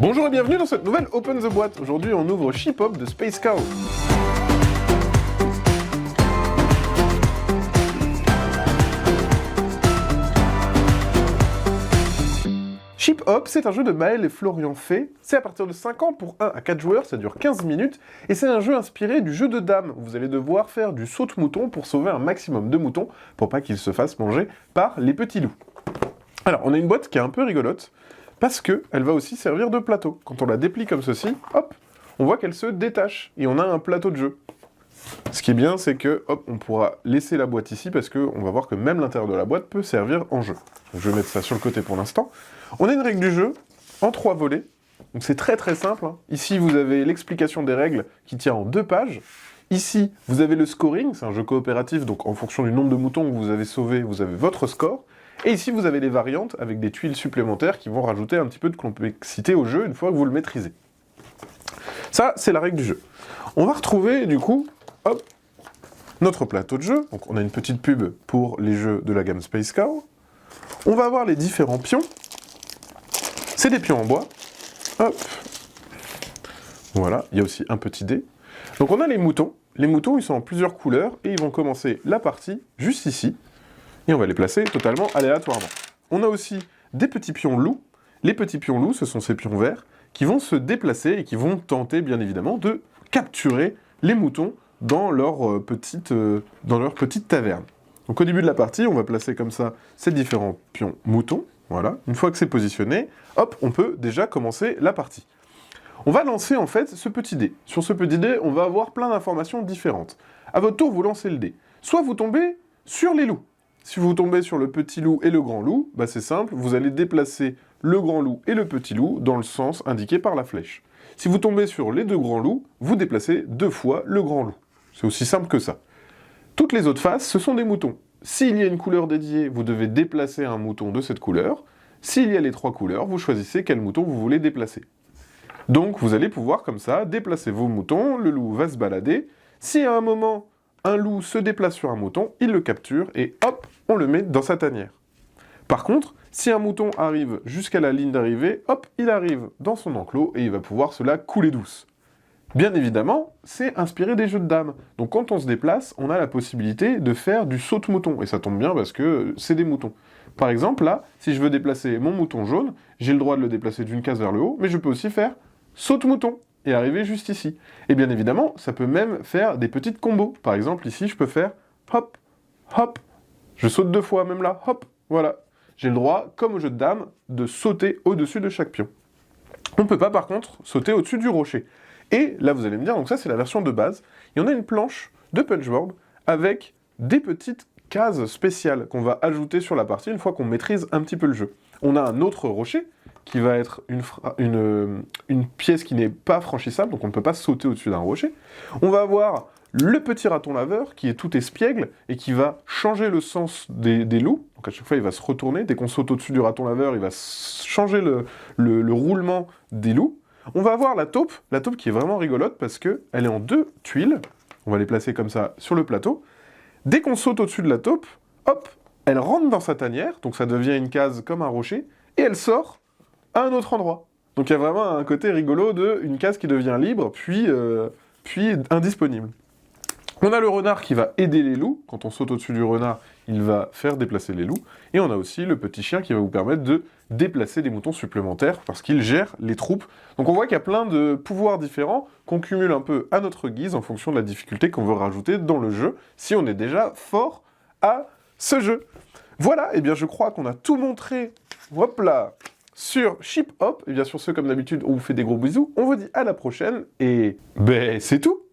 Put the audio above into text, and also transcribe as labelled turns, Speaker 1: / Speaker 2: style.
Speaker 1: Bonjour et bienvenue dans cette nouvelle Open the Boîte. Aujourd'hui on ouvre Ship Hop de Space Cow. Ship Hop, c'est un jeu de Maël et Florian Fay. C'est à partir de 5 ans pour 1 à 4 joueurs, ça dure 15 minutes, et c'est un jeu inspiré du jeu de dames. Vous allez devoir faire du saute-mouton pour sauver un maximum de moutons, pour pas qu'ils se fassent manger par les petits loups. Alors, on a une boîte qui est un peu rigolote, parce qu'elle va aussi servir de plateau. Quand on la déplie comme ceci, hop, on voit qu'elle se détache, et on a un plateau de jeu. Ce qui est bien, c'est que, hop, on pourra laisser la boîte ici, parce qu'on va voir que même l'intérieur de la boîte peut servir en jeu. Donc, je vais mettre ça sur le côté pour l'instant. On a une règle du jeu en 3 volets, donc c'est très très simple. Hein. Ici, vous avez l'explication des règles qui tient en 2 pages. Ici, vous avez le scoring, c'est un jeu coopératif, donc en fonction du nombre de moutons que vous avez sauvés, vous avez votre score. Et ici, vous avez les variantes avec des tuiles supplémentaires qui vont rajouter un petit peu de complexité au jeu une fois que vous le maîtrisez. Ça, c'est la règle du jeu. On va retrouver, du coup, hop, notre plateau de jeu. Donc on a une petite pub pour les jeux de la gamme Space Cow. On va avoir les différents pions. C'est des pions en bois. Hop. Voilà, il y a aussi un petit dé. Donc on a les moutons. Les moutons, ils sont en plusieurs couleurs et ils vont commencer la partie juste ici. Et on va les placer totalement aléatoirement. On a aussi des petits pions loups. Les petits pions loups, ce sont ces pions verts qui vont se déplacer et qui vont tenter, bien évidemment, de capturer les moutons dans leur petite taverne. Donc au début de la partie, on va placer comme ça ces différents pions moutons. Voilà. Une fois que c'est positionné, hop, on peut déjà commencer la partie. On va lancer en fait ce petit dé. Sur ce petit dé, on va avoir plein d'informations différentes. À votre tour, vous lancez le dé. Soit vous tombez sur les loups. Si vous tombez sur le petit loup et le grand loup, bah c'est simple, vous allez déplacer le grand loup et le petit loup dans le sens indiqué par la flèche. Si vous tombez sur les 2 grands loups, vous déplacez 2 fois le grand loup. C'est aussi simple que ça. Toutes les autres faces, ce sont des moutons. S'il y a une couleur dédiée, vous devez déplacer un mouton de cette couleur. S'il y a les 3 couleurs, vous choisissez quel mouton vous voulez déplacer. Donc vous allez pouvoir comme ça déplacer vos moutons, le loup va se balader. Si à un moment, un loup se déplace sur un mouton, il le capture et hop, on le met dans sa tanière. Par contre, si un mouton arrive jusqu'à la ligne d'arrivée, hop, il arrive dans son enclos et il va pouvoir se la couler douce. Bien évidemment, c'est inspiré des jeux de dames. Donc quand on se déplace, on a la possibilité de faire du saute-mouton. Et ça tombe bien parce que c'est des moutons. Par exemple, là, si je veux déplacer mon mouton jaune, j'ai le droit de le déplacer d'une case vers le haut, mais je peux aussi faire saute-mouton et arriver juste ici. Et bien évidemment, ça peut même faire des petites combos. Par exemple, ici, je peux faire hop, hop. Je saute 2 fois, même là, hop, voilà. J'ai le droit, comme au jeu de dames, de sauter au-dessus de chaque pion. On ne peut pas, par contre, sauter au-dessus du rocher. Et là, vous allez me dire, donc ça, c'est la version de base. Il y en a une planche de punchboard avec des petites cases spéciales qu'on va ajouter sur la partie une fois qu'on maîtrise un petit peu le jeu. On a un autre rocher qui va être une pièce qui n'est pas franchissable, donc on ne peut pas sauter au-dessus d'un rocher. On va avoir le petit raton laveur qui est tout espiègle et qui va changer le sens des loups. Donc à chaque fois, il va se retourner. Dès qu'on saute au-dessus du raton laveur, il va changer le roulement des loups. On va avoir la taupe qui est vraiment rigolote parce qu'elle est en 2 tuiles. On va les placer comme ça sur le plateau. Dès qu'on saute au-dessus de la taupe, hop, elle rentre dans sa tanière, donc ça devient une case comme un rocher, et elle sort à un autre endroit. Donc il y a vraiment un côté rigolo d'une case qui devient libre, puis indisponible. On a le renard qui va aider les loups. Quand on saute au-dessus du renard, il va faire déplacer les loups. Et on a aussi le petit chien qui va vous permettre de déplacer des moutons supplémentaires parce qu'il gère les troupes. Donc on voit qu'il y a plein de pouvoirs différents qu'on cumule un peu à notre guise en fonction de la difficulté qu'on veut rajouter dans le jeu, si on est déjà fort à ce jeu. Voilà, et bien je crois qu'on a tout montré, hop là, sur Ship Hop. Et bien sur ce, comme d'habitude, on vous fait des gros bisous. On vous dit à la prochaine, et ben c'est tout.